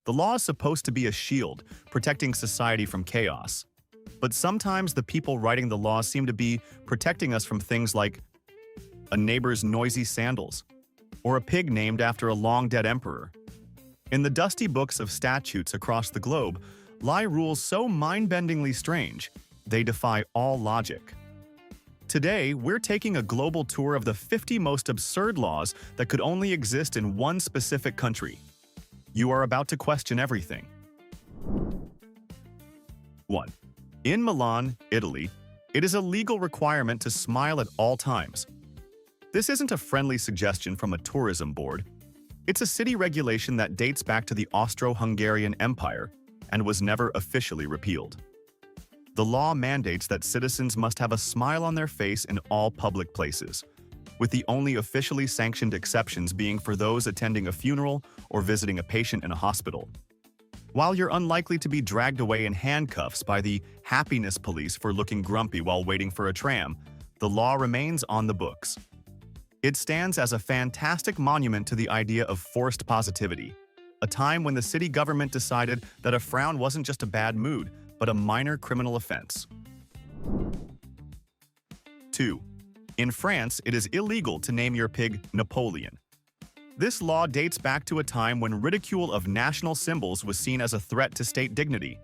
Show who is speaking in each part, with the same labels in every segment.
Speaker 1: The law is supposed to be a shield, protecting society from chaos. But sometimes the people writing the law seem to be protecting us from things like a neighbor's noisy sandals, or a pig named after a long-dead emperor. In the dusty books of statutes across the globe lie rules so mind-bendingly strange, they defy all logic. Today, we're taking a global tour of the 50 most absurd laws that could only exist in one specific country. You are about to question everything. 1. In Milan, Italy, it is a legal requirement to smile at all times. This isn't a friendly suggestion from a tourism board. It's a city regulation that dates back to the Austro-Hungarian Empire and was never officially repealed. The law mandates that citizens must have a smile on their face in all public places, with the only officially sanctioned exceptions being for those attending a funeral or visiting a patient in a hospital. While you're unlikely to be dragged away in handcuffs by the happiness police for looking grumpy while waiting for a tram, the law remains on the books. It stands as a fantastic monument to the idea of forced positivity, a time when the city government decided that a frown wasn't just a bad mood, but a minor criminal offense. 2. In France, it is illegal to name your pig Napoleon. This law dates back to a time when ridicule of national symbols was seen as a threat to state dignity.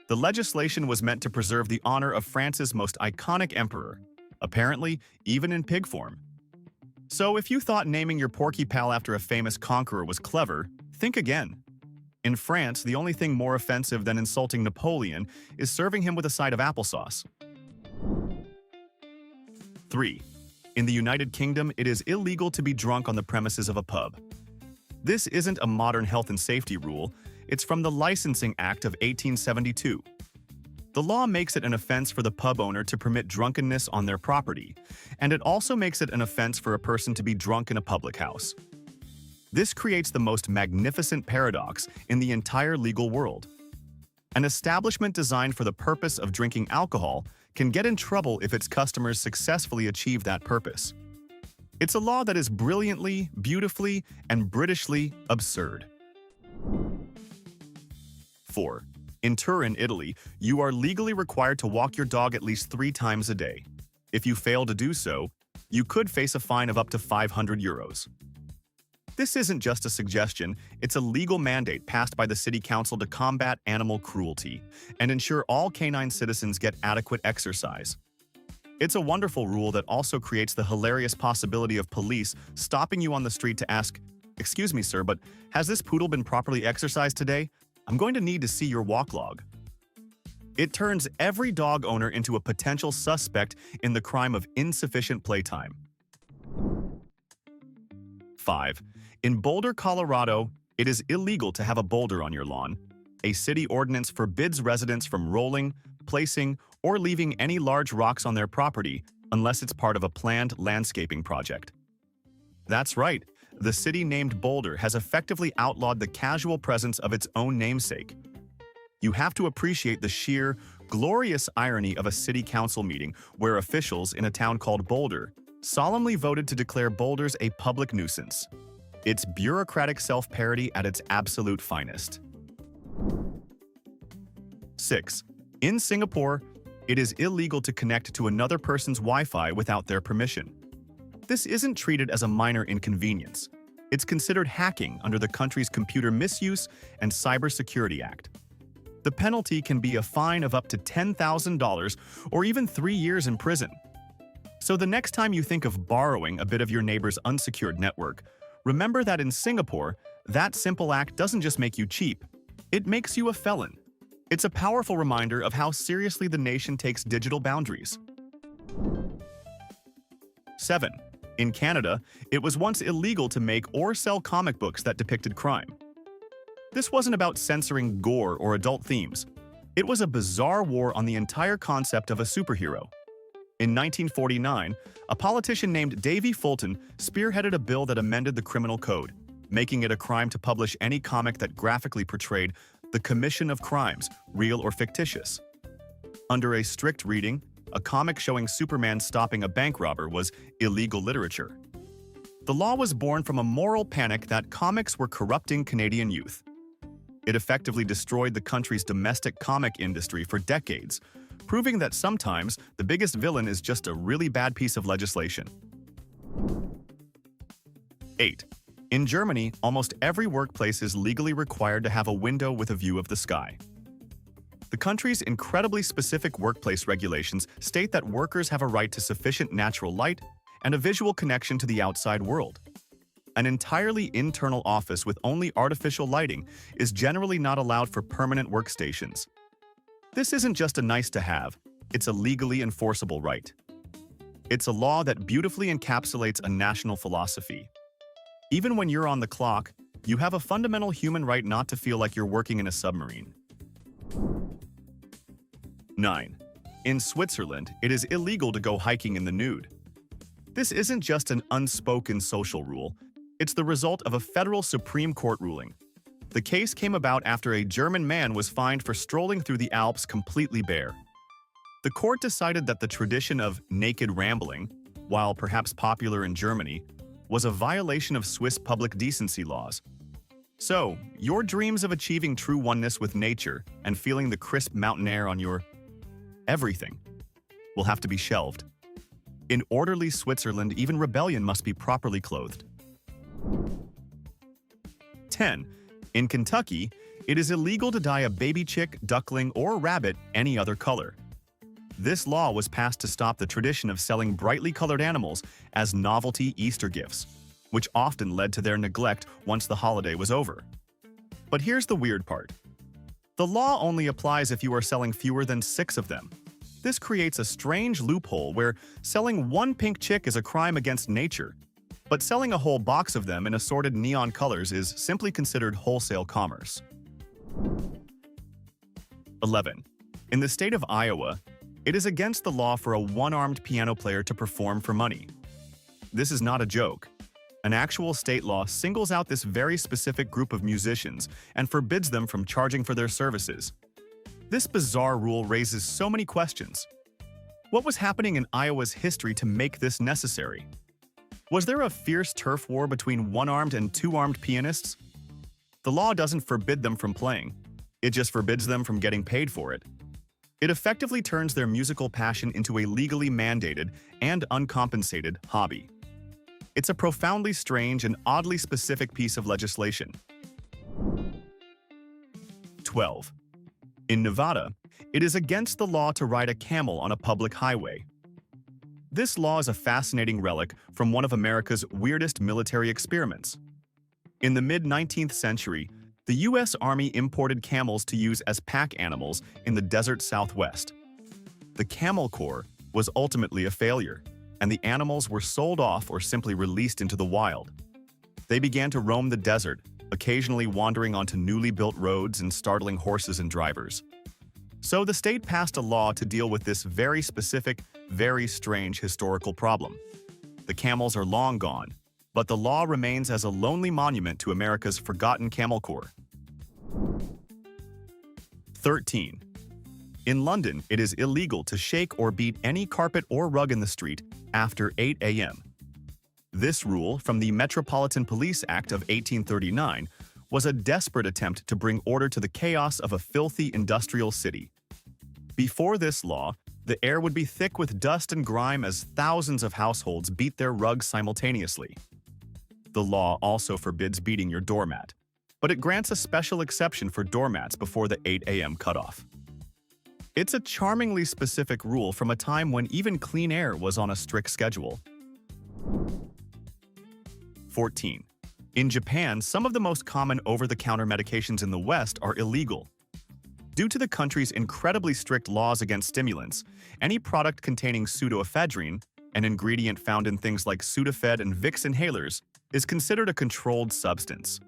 Speaker 1: The legislation was meant to preserve the honor of France's most iconic emperor, apparently even in pig form. So if you thought naming your Porky Pal after a famous conqueror was clever, think again. In France, the only thing more offensive than insulting Napoleon is serving him with a side of applesauce. 3. In the United Kingdom, it is illegal to be drunk on the premises of a pub. This isn't a modern health and safety rule, it's from the Licensing Act of 1872. The law makes it an offense for the pub owner to permit drunkenness on their property, and it also makes it an offense for a person to be drunk in a public house. This creates the most magnificent paradox in the entire legal world. An establishment designed for the purpose of drinking alcohol can get in trouble if its customers successfully achieve that purpose. It's a law that is brilliantly, beautifully, and Britishly absurd. 4. In Turin, Italy, you are legally required to walk your dog at least 3 times a day. If you fail to do so, you could face a fine of up to 500 euros. This isn't just a suggestion, it's a legal mandate passed by the city council to combat animal cruelty and ensure all canine citizens get adequate exercise. It's a wonderful rule that also creates the hilarious possibility of police stopping you on the street to ask, "Excuse me, sir, but has this poodle been properly exercised today? I'm going to need to see your walk log." It turns every dog owner into a potential suspect in the crime of insufficient playtime. 5. In Boulder, Colorado, it is illegal to have a boulder on your lawn. A city ordinance forbids residents from rolling, placing, or leaving any large rocks on their property unless it's part of a planned landscaping project. That's right, the city named Boulder has effectively outlawed the casual presence of its own namesake. You have to appreciate the sheer, glorious irony of a city council meeting where officials in a town called Boulder solemnly voted to declare boulders a public nuisance. It's bureaucratic self-parody at its absolute finest. 6. In Singapore, it is illegal to connect to another person's Wi-Fi without their permission. This isn't treated as a minor inconvenience. It's considered hacking under the country's Computer Misuse and Cybersecurity Act. The penalty can be a fine of up to $10,000 or even 3 years in prison. So the next time you think of borrowing a bit of your neighbor's unsecured network, remember that in Singapore, that simple act doesn't just make you cheap, it makes you a felon. It's a powerful reminder of how seriously the nation takes digital boundaries. 7. In Canada, it was once illegal to make or sell comic books that depicted crime. This wasn't about censoring gore or adult themes. It was a bizarre war on the entire concept of a superhero. In 1949, a politician named Davy Fulton spearheaded a bill that amended the criminal code, making it a crime to publish any comic that graphically portrayed the commission of crimes, real or fictitious. Under a strict reading, a comic showing Superman stopping a bank robber was illegal literature. The law was born from a moral panic that comics were corrupting Canadian youth. It effectively destroyed the country's domestic comic industry for decades, proving that sometimes the biggest villain is just a really bad piece of legislation. 8. In Germany, almost every workplace is legally required to have a window with a view of the sky. The country's incredibly specific workplace regulations state that workers have a right to sufficient natural light and a visual connection to the outside world. An entirely internal office with only artificial lighting is generally not allowed for permanent workstations. This isn't just a nice-to-have, it's a legally enforceable right. It's a law that beautifully encapsulates a national philosophy. Even when you're on the clock, you have a fundamental human right not to feel like you're working in a submarine. 9. In Switzerland, it is illegal to go hiking in the nude. This isn't just an unspoken social rule, it's the result of a federal Supreme Court ruling. The case came about after a German man was fined for strolling through the Alps completely bare. The court decided that the tradition of naked rambling, while perhaps popular in Germany, was a violation of Swiss public decency laws. So, your dreams of achieving true oneness with nature and feeling the crisp mountain air on your everything will have to be shelved. In orderly Switzerland, even rebellion must be properly clothed. 10. In Kentucky, it is illegal to dye a baby chick, duckling, or rabbit any other color. This law was passed to stop the tradition of selling brightly colored animals as novelty Easter gifts, which often led to their neglect once the holiday was over. But here's the weird part. The law only applies if you are selling fewer than 6 of them. This creates a strange loophole where selling one pink chick is a crime against nature, but selling a whole box of them in assorted neon colors is simply considered wholesale commerce. 11. In the state of Iowa, it is against the law for a one-armed piano player to perform for money. This is not a joke. An actual state law singles out this very specific group of musicians and forbids them from charging for their services. This bizarre rule raises so many questions. What was happening in Iowa's history to make this necessary? Was there a fierce turf war between one-armed and two-armed pianists? The law doesn't forbid them from playing. It just forbids them from getting paid for it. It effectively turns their musical passion into a legally mandated and uncompensated hobby. It's a profoundly strange and oddly specific piece of legislation. 12. In Nevada, it is against the law to ride a camel on a public highway. This law is a fascinating relic from one of America's weirdest military experiments. In the mid-19th century, the U.S. Army imported camels to use as pack animals in the desert Southwest. The Camel Corps was ultimately a failure, and the animals were sold off or simply released into the wild. They began to roam the desert, occasionally wandering onto newly built roads and startling horses and drivers. So the state passed a law to deal with this very specific, very strange historical problem. The camels are long gone, but the law remains as a lonely monument to America's forgotten Camel Corps. 13. In London, it is illegal to shake or beat any carpet or rug in the street after 8 a.m. This rule, from the Metropolitan Police Act of 1839, was a desperate attempt to bring order to the chaos of a filthy industrial city. Before this law, the air would be thick with dust and grime as thousands of households beat their rugs simultaneously. The law also forbids beating your doormat, but it grants a special exception for doormats before the 8 a.m. cutoff. It's a charmingly specific rule from a time when even clean air was on a strict schedule. 14. In Japan, some of the most common over-the-counter medications in the West are illegal. Due to the country's incredibly strict laws against stimulants, any product containing pseudoephedrine, an ingredient found in things like Sudafed and Vicks inhalers, is considered a controlled substance.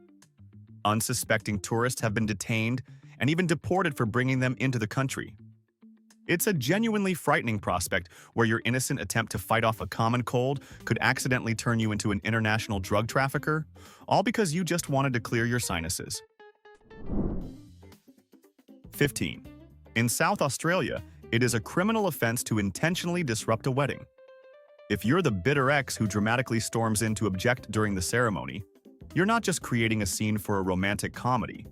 Speaker 1: Unsuspecting tourists have been detained and even deported for bringing them into the country. It's a genuinely frightening prospect where your innocent attempt to fight off a common cold could accidentally turn you into an international drug trafficker, all because you just wanted to clear your sinuses. 15. In South Australia, it is a criminal offense to intentionally disrupt a wedding. If you're the bitter ex who dramatically storms in to object during the ceremony, you're not just creating a scene for a romantic comedy.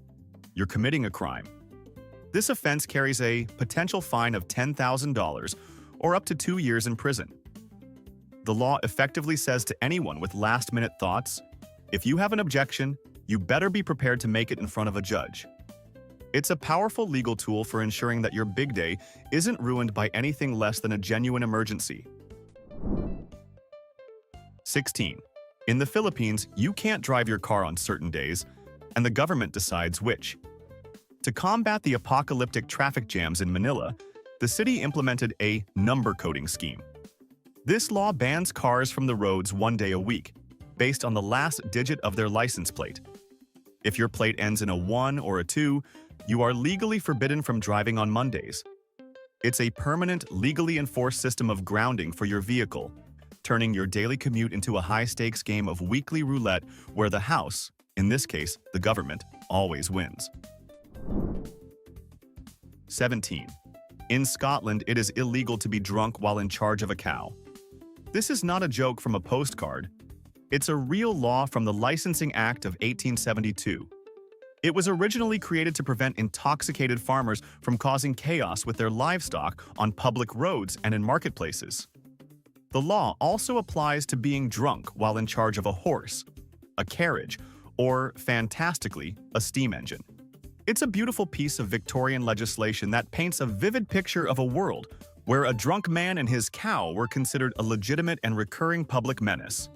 Speaker 1: you're committing a crime. This offense carries a potential fine of $10,000 or up to 2 years in prison. The law effectively says to anyone with last-minute thoughts, if you have an objection, you better be prepared to make it in front of a judge. It's a powerful legal tool for ensuring that your big day isn't ruined by anything less than a genuine emergency. 16. In the Philippines, you can't drive your car on certain days, and the government decides which. To combat the apocalyptic traffic jams in Manila, the city implemented a number coding scheme. This law bans cars from the roads 1 day a week, based on the last digit of their license plate. If your plate ends in a 1 or a 2, you are legally forbidden from driving on Mondays. It's a permanent, legally enforced system of grounding for your vehicle, turning your daily commute into a high-stakes game of weekly roulette where the house, in this case, the government, always wins. 17. In Scotland, it is illegal to be drunk while in charge of a cow. This is not a joke from a postcard. It's a real law from the Licensing Act of 1872. It was originally created to prevent intoxicated farmers from causing chaos with their livestock on public roads and in marketplaces. The law also applies to being drunk while in charge of a horse, a carriage, or, fantastically, a steam engine. It's a beautiful piece of Victorian legislation that paints a vivid picture of a world where a drunk man and his cow were considered a legitimate and recurring public menace.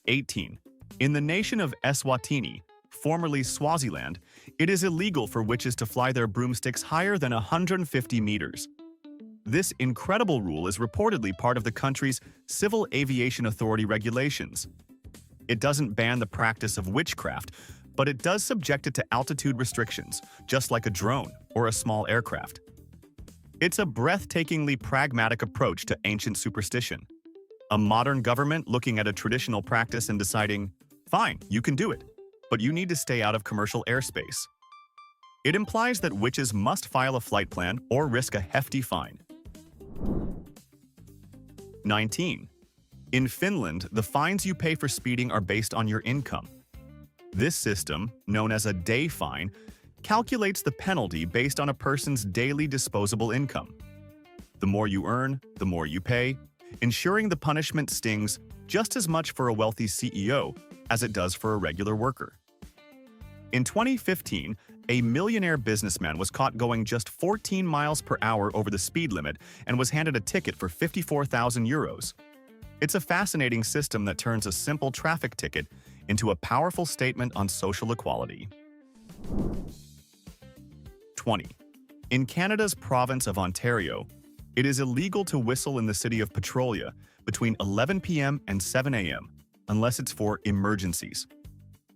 Speaker 1: 18. In the nation of Eswatini, formerly Swaziland, it is illegal for witches to fly their broomsticks higher than 150 meters. This incredible rule is reportedly part of the country's Civil Aviation Authority regulations. It doesn't ban the practice of witchcraft, but it does subject it to altitude restrictions, just like a drone or a small aircraft. It's a breathtakingly pragmatic approach to ancient superstition. A modern government looking at a traditional practice and deciding, fine, you can do it, but you need to stay out of commercial airspace. It implies that witches must file a flight plan or risk a hefty fine. 19. In Finland, the fines you pay for speeding are based on your income. This system, known as a day fine, calculates the penalty based on a person's daily disposable income. The more you earn, the more you pay, ensuring the punishment stings just as much for a wealthy CEO as it does for a regular worker. In 2015, a millionaire businessman was caught going just 14 miles per hour over the speed limit and was handed a ticket for 54,000 euros. It's a fascinating system that turns a simple traffic ticket into a powerful statement on social equality. 20. In Canada's province of Ontario, it is illegal to whistle in the city of Petrolia between 11 p.m. and 7 a.m. unless it's for emergencies.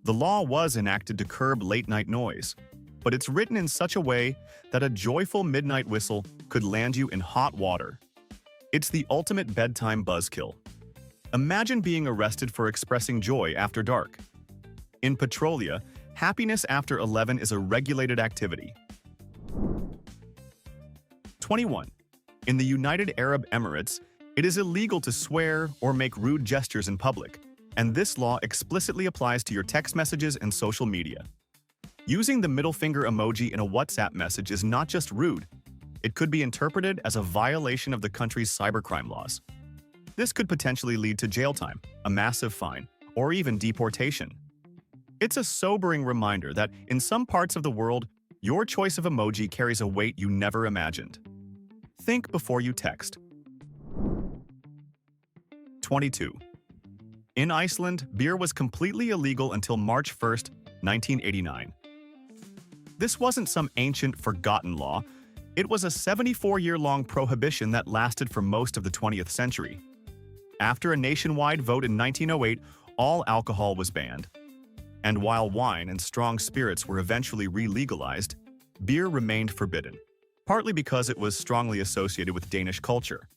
Speaker 1: The law was enacted to curb late-night noise, but it's written in such a way that a joyful midnight whistle could land you in hot water. It's the ultimate bedtime buzzkill. Imagine being arrested for expressing joy after dark. In Petrolia, happiness after 11 is a regulated activity. 21. In the United Arab Emirates, it is illegal to swear or make rude gestures in public, and this law explicitly applies to your text messages and social media. Using the middle finger emoji in a WhatsApp message is not just rude, it could be interpreted as a violation of the country's cybercrime laws. This could potentially lead to jail time, a massive fine, or even deportation. It's a sobering reminder that in some parts of the world, your choice of emoji carries a weight you never imagined. Think before you text. 22. In Iceland, beer was completely illegal until March 1, 1989. This wasn't some ancient, forgotten law. It was a 74-year-long prohibition that lasted for most of the 20th century. After a nationwide vote in 1908, all alcohol was banned. And while wine and strong spirits were eventually re-legalized, beer remained forbidden, partly because it was strongly associated with Danish culture,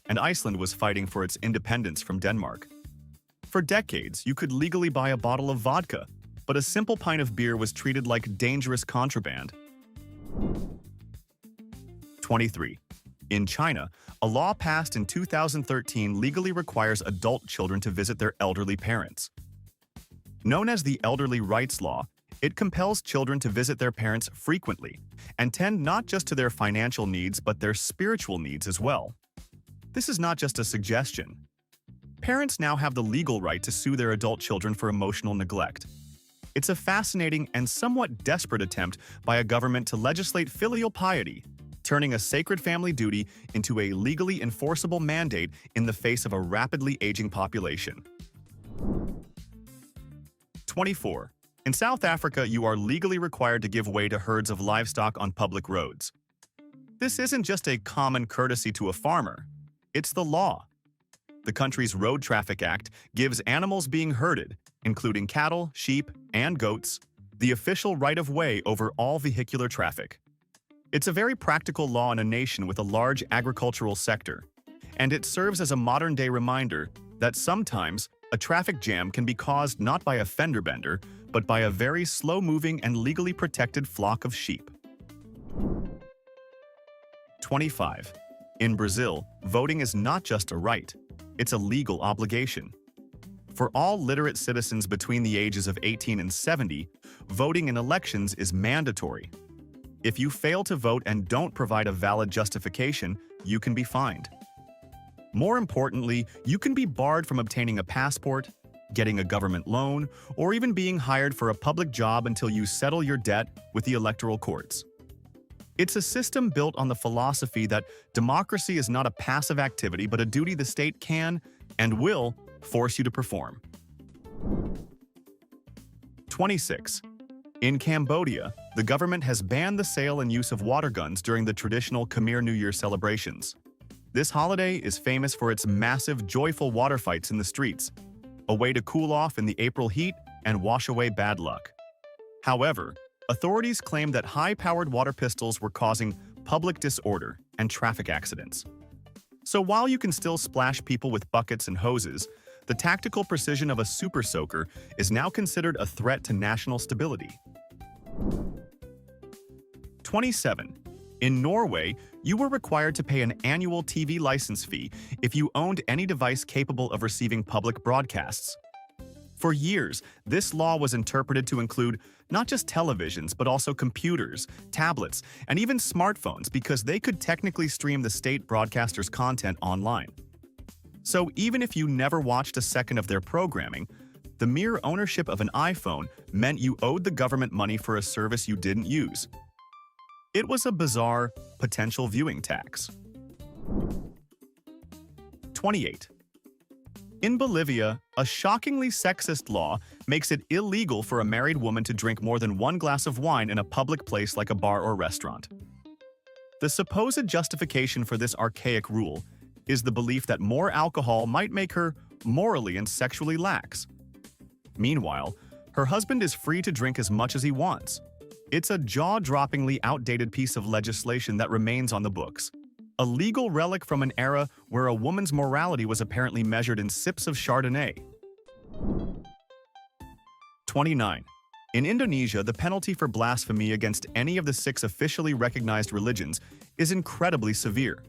Speaker 1: and Iceland was fighting for its independence from Denmark. For decades, you could legally buy a bottle of vodka, but a simple pint of beer was treated like dangerous contraband. 23. In China, a law passed in 2013 legally requires adult children to visit their elderly parents. Known as the Elderly Rights Law, It compels children to visit their parents frequently and tend not just to their financial needs but their spiritual needs as well. This is not just a suggestion. Parents now have the legal right to sue their adult children for emotional neglect. It's a fascinating and somewhat desperate attempt by a government to legislate filial piety, turning a sacred family duty into a legally enforceable mandate in the face of a rapidly aging population. 24. In South Africa, you are legally required to give way to herds of livestock on public roads. This isn't just a common courtesy to a farmer. It's the law. The country's Road Traffic Act gives animals being herded, including cattle, sheep, and goats, the official right-of-way over all vehicular traffic. It's a very practical law in a nation with a large agricultural sector, and it serves as a modern-day reminder that sometimes a traffic jam can be caused not by a fender bender, but by a very slow-moving and legally protected flock of sheep. 25. In Brazil, voting is not just a right, it's a legal obligation. For all literate citizens between the ages of 18 and 70, voting in elections is mandatory. If you fail to vote and don't provide a valid justification, you can be fined. More importantly, you can be barred from obtaining a passport, getting a government loan, or even being hired for a public job until you settle your debt with the electoral courts. It's a system built on the philosophy that democracy is not a passive activity but a duty the state can and will force you to perform. 26. In Cambodia, the government has banned the sale and use of water guns during the traditional Khmer New Year celebrations. This holiday is famous for its massive, joyful water fights in the streets, a way to cool off in the April heat and wash away bad luck. However, authorities claim that high-powered water pistols were causing public disorder and traffic accidents. So while you can still splash people with buckets and hoses, the tactical precision of a super soaker is now considered a threat to national stability. 27. In Norway, you were required to pay an annual TV license fee if you owned any device capable of receiving public broadcasts. For years, this law was interpreted to include not just televisions but also computers, tablets, and even smartphones because they could technically stream the state broadcaster's content online. So even if you never watched a second of their programming, the mere ownership of an iPhone meant you owed the government money for a service you didn't use. It was a bizarre, potential viewing tax. 28. In Bolivia, a shockingly sexist law makes it illegal for a married woman to drink more than one glass of wine in a public place like a bar or restaurant. The supposed justification for this archaic rule is the belief that more alcohol might make her morally and sexually lax. Meanwhile, her husband is free to drink as much as he wants. It's a jaw-droppingly outdated piece of legislation that remains on the books. A legal relic from an era where a woman's morality was apparently measured in sips of Chardonnay. 29. In Indonesia, the penalty for blasphemy against any of the 6 officially recognized religions is incredibly severe,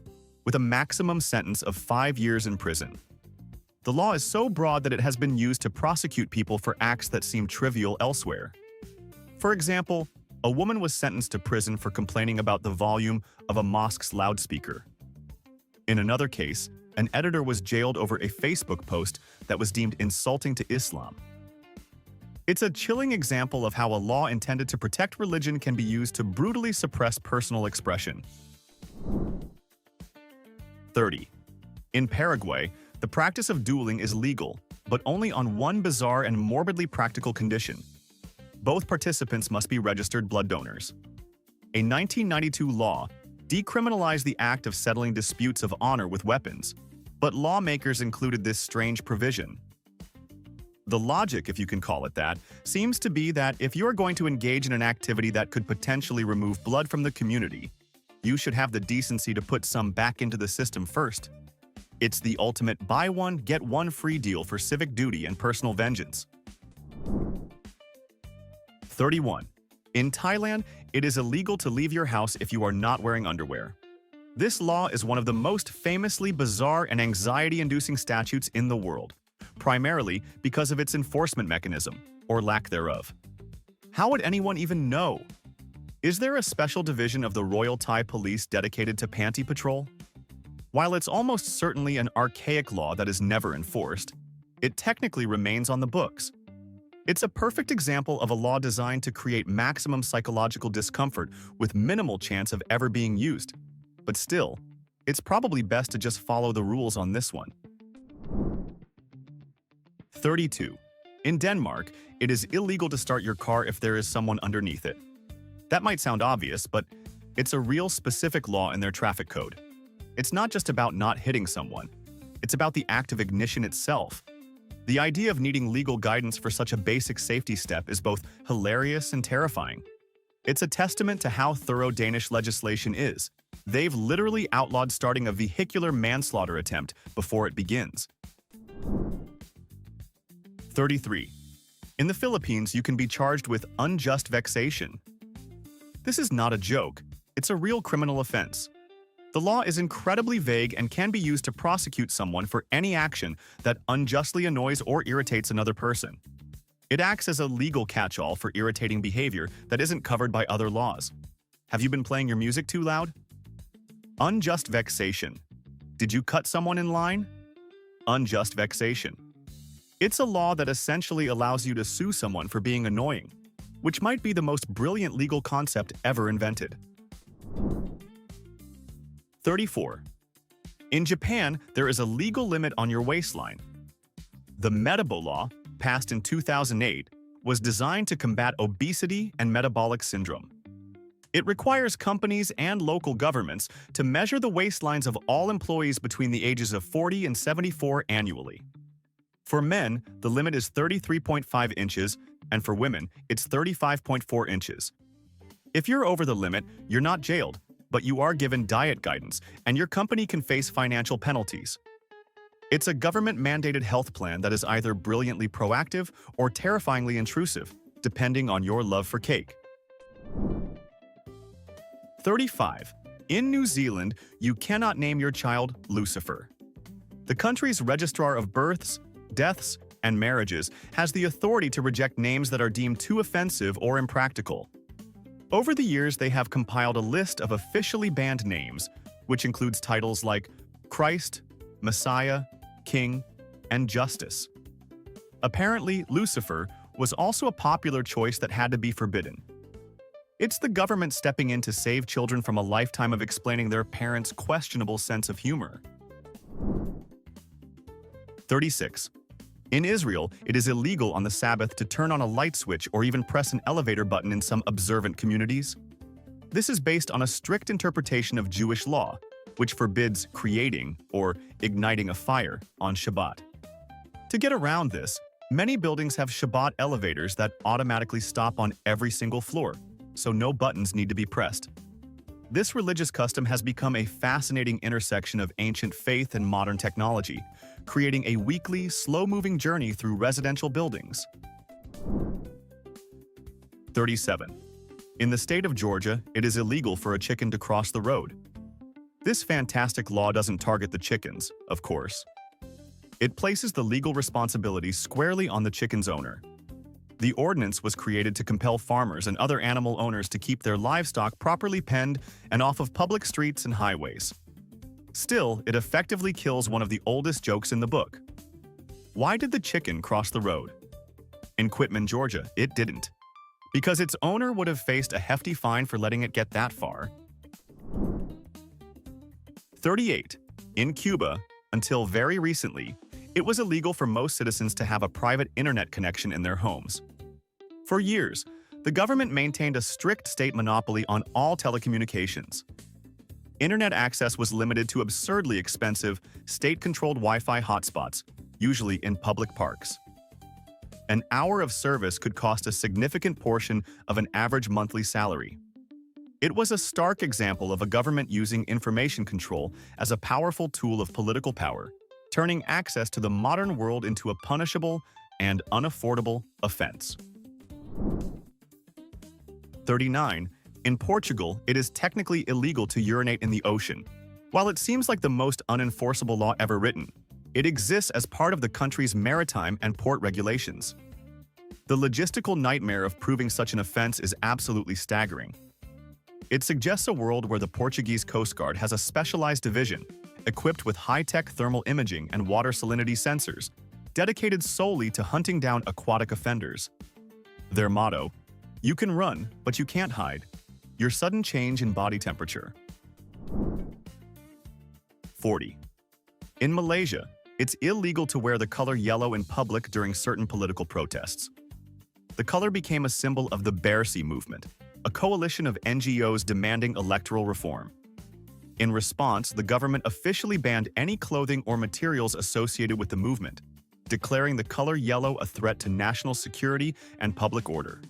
Speaker 1: with a maximum sentence of 5 years in prison. The law is so broad that it has been used to prosecute people for acts that seem trivial elsewhere. For example, a woman was sentenced to prison for complaining about the volume of a mosque's loudspeaker. In another case, an editor was jailed over a Facebook post that was deemed insulting to Islam. It's a chilling example of how a law intended to protect religion can be used to brutally suppress personal expression. 30. In Paraguay, the practice of dueling is legal, but only on one bizarre and morbidly practical condition. Both participants must be registered blood donors. A 1992 law decriminalized the act of settling disputes of honor with weapons, but lawmakers included this strange provision. The logic, if you can call it that, seems to be that if you're going to engage in an activity that could potentially remove blood from the community, you should have the decency to put some back into the system first. It's the ultimate buy one, get one free deal for civic duty and personal vengeance. 31. In Thailand, it is illegal to leave your house if you are not wearing underwear. This law is one of the most famously bizarre and anxiety-inducing statutes in the world, primarily because of its enforcement mechanism, or lack thereof. How would anyone even know? Is there a special division of the Royal Thai Police dedicated to panty patrol? While it's almost certainly an archaic law that is never enforced, it technically remains on the books. It's a perfect example of a law designed to create maximum psychological discomfort with minimal chance of ever being used. But still, it's probably best to just follow the rules on this one. 32. In Denmark, it is illegal to start your car if there is someone underneath it. That might sound obvious, but it's a real specific law in their traffic code. It's not just about not hitting someone. It's about the act of ignition itself. The idea of needing legal guidance for such a basic safety step is both hilarious and terrifying. It's a testament to how thorough Danish legislation is. They've literally outlawed starting a vehicular manslaughter attempt before it begins. 33. In the Philippines, you can be charged with unjust vexation. This is not a joke. It's a real criminal offense. The law is incredibly vague and can be used to prosecute someone for any action that unjustly annoys or irritates another person. It acts as a legal catch-all for irritating behavior that isn't covered by other laws. Have you been playing your music too loud? Unjust vexation. Did you cut someone in line? Unjust vexation. It's a law that essentially allows you to sue someone for being annoying, which might be the most brilliant legal concept ever invented. 34. In Japan, there is a legal limit on your waistline. The Metabo law, passed in 2008, was designed to combat obesity and metabolic syndrome. It requires companies and local governments to measure the waistlines of all employees between the ages of 40 and 74 annually. For men, the limit is 33.5 inches, and for women, it's 35.4 inches. If you're over the limit, you're not jailed, but you are given diet guidance, and your company can face financial penalties. It's a government-mandated health plan that is either brilliantly proactive or terrifyingly intrusive, depending on your love for cake. 35. In New Zealand, you cannot name your child Lucifer. The country's Registrar of Births, Deaths, and Marriages has the authority to reject names that are deemed too offensive or impractical. Over the years, they have compiled a list of officially banned names, which includes titles like Christ, Messiah, King, and Justice. Apparently, Lucifer was also a popular choice that had to be forbidden. It's the government stepping in to save children from a lifetime of explaining their parents' questionable sense of humor. 36. In Israel, it is illegal on the Sabbath to turn on a light switch or even press an elevator button in some observant communities. This is based on a strict interpretation of Jewish law, which forbids creating or igniting a fire on Shabbat. To get around this, many buildings have Shabbat elevators that automatically stop on every single floor, so no buttons need to be pressed. This religious custom has become a fascinating intersection of ancient faith and modern technology, creating a weekly, slow-moving journey through residential buildings. 37. In the state of Georgia, it is illegal for a chicken to cross the road. This fantastic law doesn't target the chickens, of course. It places the legal responsibility squarely on the chicken's owner. The ordinance was created to compel farmers and other animal owners to keep their livestock properly penned and off of public streets and highways. Still, it effectively kills one of the oldest jokes in the book. Why did the chicken cross the road? In Quitman, Georgia, it didn't. Because its owner would have faced a hefty fine for letting it get that far. 38. In Cuba, until very recently, it was illegal for most citizens to have a private internet connection in their homes. For years, the government maintained a strict state monopoly on all telecommunications. Internet access was limited to absurdly expensive, state-controlled Wi-Fi hotspots, usually in public parks. An hour of service could cost a significant portion of an average monthly salary. It was a stark example of a government using information control as a powerful tool of political power, turning access to the modern world into a punishable and unaffordable offense. 39. In Portugal, it is technically illegal to urinate in the ocean. While it seems like the most unenforceable law ever written, it exists as part of the country's maritime and port regulations. The logistical nightmare of proving such an offense is absolutely staggering. It suggests a world where the Portuguese Coast Guard has a specialized division, equipped with high-tech thermal imaging and water salinity sensors, dedicated solely to hunting down aquatic offenders. Their motto: "You can run, but you can't hide. Your sudden change in body temperature." 40. In Malaysia, it's illegal to wear the color yellow in public during certain political protests. The color became a symbol of the Bersih movement, a coalition of NGOs demanding electoral reform. In response, the government officially banned any clothing or materials associated with the movement, declaring the color yellow a threat to national security and public order.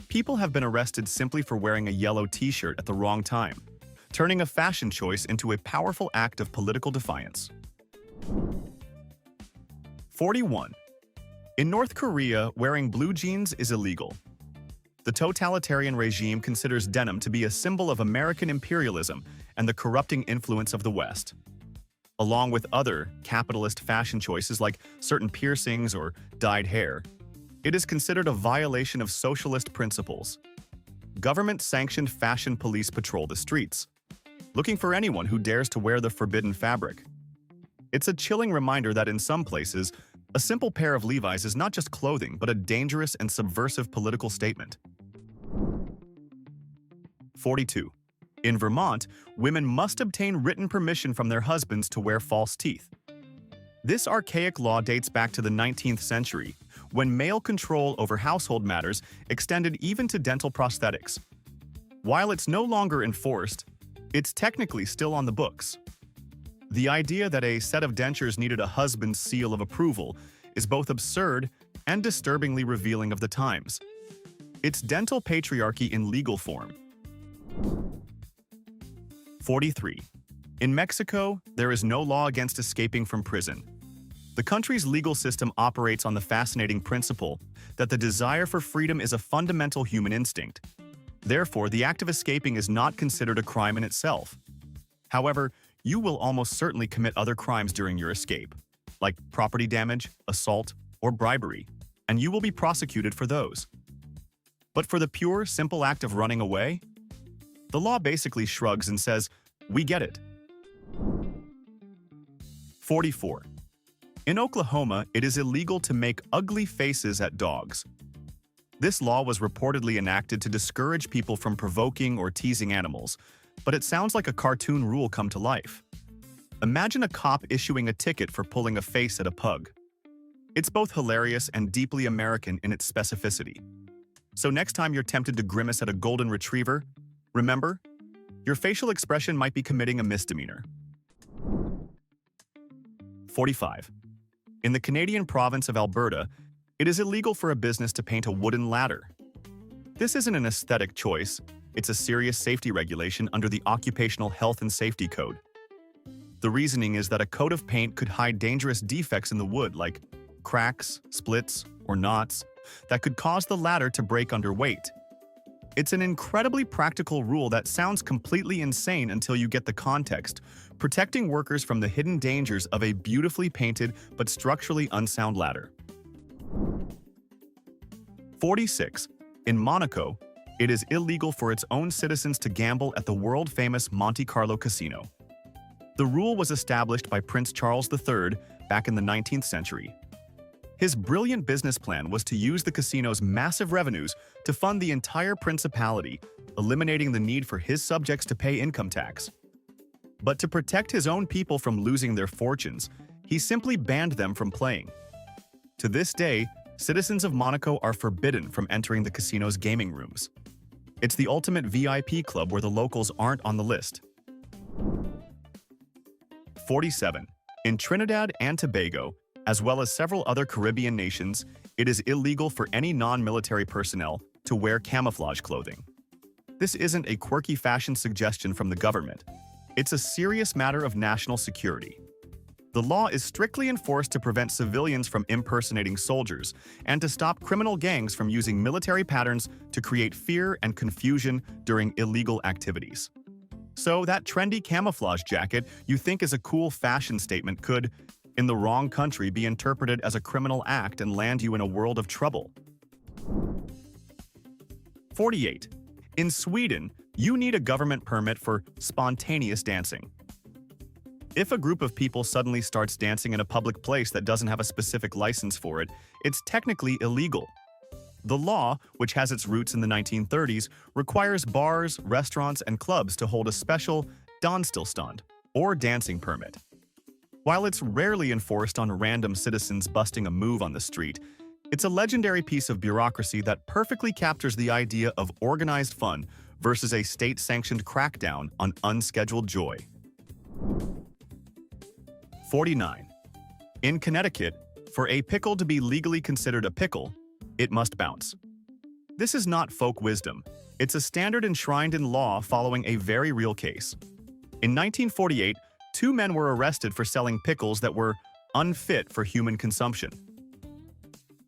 Speaker 1: People have been arrested simply for wearing a yellow t-shirt at the wrong time, turning a fashion choice into a powerful act of political defiance. 41. In North Korea, wearing blue jeans is illegal. The totalitarian regime considers denim to be a symbol of American imperialism and the corrupting influence of the West. Along with other capitalist fashion choices like certain piercings or dyed hair, it is considered a violation of socialist principles. Government-sanctioned fashion police patrol the streets, looking for anyone who dares to wear the forbidden fabric. It's a chilling reminder that in some places, a simple pair of Levi's is not just clothing, but a dangerous and subversive political statement. 42. In Vermont, women must obtain written permission from their husbands to wear false teeth. This archaic law dates back to the 19th century, when male control over household matters extended even to dental prosthetics. While it's no longer enforced, it's technically still on the books. The idea that a set of dentures needed a husband's seal of approval is both absurd and disturbingly revealing of the times. It's dental patriarchy in legal form. 43. In Mexico, there is no law against escaping from prison. The country's legal system operates on the fascinating principle that the desire for freedom is a fundamental human instinct. Therefore, the act of escaping is not considered a crime in itself. However, you will almost certainly commit other crimes during your escape, like property damage, assault, or bribery, and you will be prosecuted for those. But for the pure, simple act of running away, the law basically shrugs and says, "We get it." 44. In Oklahoma, it is illegal to make ugly faces at dogs. This law was reportedly enacted to discourage people from provoking or teasing animals, but it sounds like a cartoon rule come to life. Imagine a cop issuing a ticket for pulling a face at a pug. It's both hilarious and deeply American in its specificity. So next time you're tempted to grimace at a golden retriever, remember, your facial expression might be committing a misdemeanor. 45. In the Canadian province of Alberta, it is illegal for a business to paint a wooden ladder. This isn't an aesthetic choice, it's a serious safety regulation under the Occupational Health and Safety Code. The reasoning is that a coat of paint could hide dangerous defects in the wood like cracks, splits, or knots that could cause the ladder to break under weight. It's an incredibly practical rule that sounds completely insane until you get the context, protecting workers from the hidden dangers of a beautifully painted but structurally unsound ladder. 46. In Monaco, it is illegal for its own citizens to gamble at the world-famous Monte Carlo casino. The rule was established by Prince Charles III back in the 19th century. His brilliant business plan was to use the casino's massive revenues to fund the entire principality, eliminating the need for his subjects to pay income tax. But to protect his own people from losing their fortunes, he simply banned them from playing. To this day, citizens of Monaco are forbidden from entering the casino's gaming rooms. It's the ultimate VIP club where the locals aren't on the list. 47. In Trinidad and Tobago, as well as several other Caribbean nations, it is illegal for any non-military personnel to wear camouflage clothing. This isn't a quirky fashion suggestion from the government. It's a serious matter of national security. The law is strictly enforced to prevent civilians from impersonating soldiers and to stop criminal gangs from using military patterns to create fear and confusion during illegal activities. So that trendy camouflage jacket you think is a cool fashion statement could, in the wrong country, be interpreted as a criminal act and land you in a world of trouble. 48. In Sweden, you need a government permit for spontaneous dancing. If a group of people suddenly starts dancing in a public place that doesn't have a specific license for it, it's technically illegal. The law, which has its roots in the 1930s, requires bars, restaurants, and clubs to hold a special dansstillstand, or dancing permit. While it's rarely enforced on random citizens busting a move on the street, it's a legendary piece of bureaucracy that perfectly captures the idea of organized fun versus a state-sanctioned crackdown on unscheduled joy. 49. In Connecticut, for a pickle to be legally considered a pickle, it must bounce. This is not folk wisdom. It's a standard enshrined in law following a very real case. In 1948, 2 men were arrested for selling pickles that were unfit for human consumption.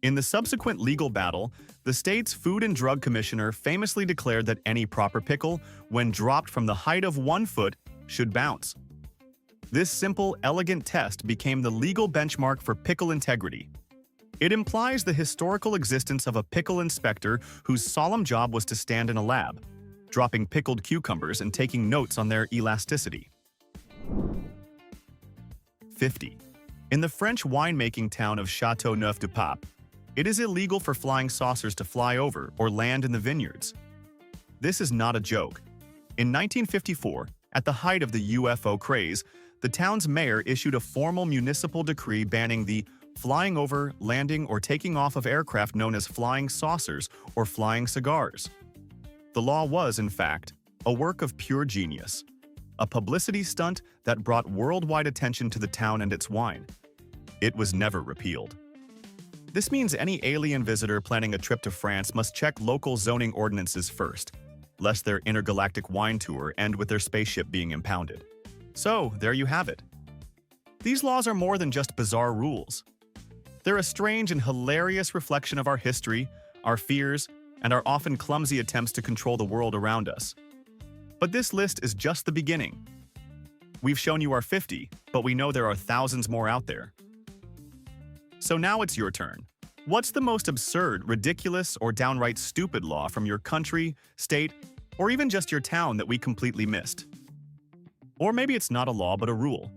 Speaker 1: In the subsequent legal battle, the state's Food and Drug Commissioner famously declared that any proper pickle, when dropped from the height of 1 foot, should bounce. This simple, elegant test became the legal benchmark for pickle integrity. It implies the historical existence of a pickle inspector whose solemn job was to stand in a lab, dropping pickled cucumbers and taking notes on their elasticity. 50. In the French winemaking town of Châteauneuf-du-Pape, it is illegal for flying saucers to fly over or land in the vineyards. This is not a joke. In 1954, at the height of the UFO craze, the town's mayor issued a formal municipal decree banning the flying over, landing, or taking off of aircraft known as flying saucers or flying cigars. The law was, in fact, a work of pure genius, a publicity stunt that brought worldwide attention to the town and its wine. It was never repealed. This means any alien visitor planning a trip to France must check local zoning ordinances first, lest their intergalactic wine tour end with their spaceship being impounded. So, there you have it. These laws are more than just bizarre rules. They're a strange and hilarious reflection of our history, our fears, and our often clumsy attempts to control the world around us. But this list is just the beginning. We've shown you our 50, but we know there are thousands more out there. So now it's your turn. What's the most absurd, ridiculous, or downright stupid law from your country, state, or even just your town that we completely missed? Or maybe it's not a law but a rule.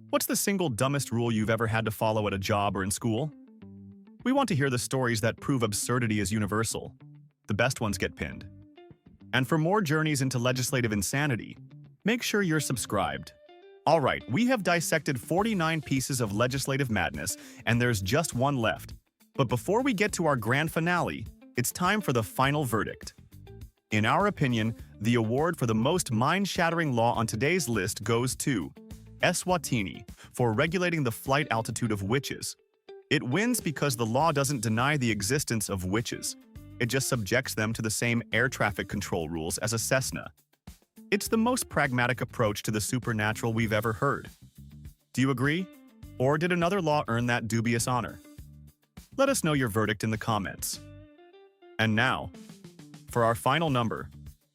Speaker 1: What's the single dumbest rule you've ever had to follow at a job or in school? We want to hear the stories that prove absurdity is universal. The best ones get pinned. And for more journeys into legislative insanity, make sure you're subscribed. All right, we have dissected 49 pieces of legislative madness, and there's just one left. But before we get to our grand finale, it's time for the final verdict. In our opinion, the award for the most mind-shattering law on today's list goes to Eswatini for regulating the flight altitude of witches. It wins because the law doesn't deny the existence of witches. It just subjects them to the same air traffic control rules as a Cessna. It's the most pragmatic approach to the supernatural we've ever heard. Do you agree? Or did another law earn that dubious honor? Let us know your verdict in the comments. And now, for our final number,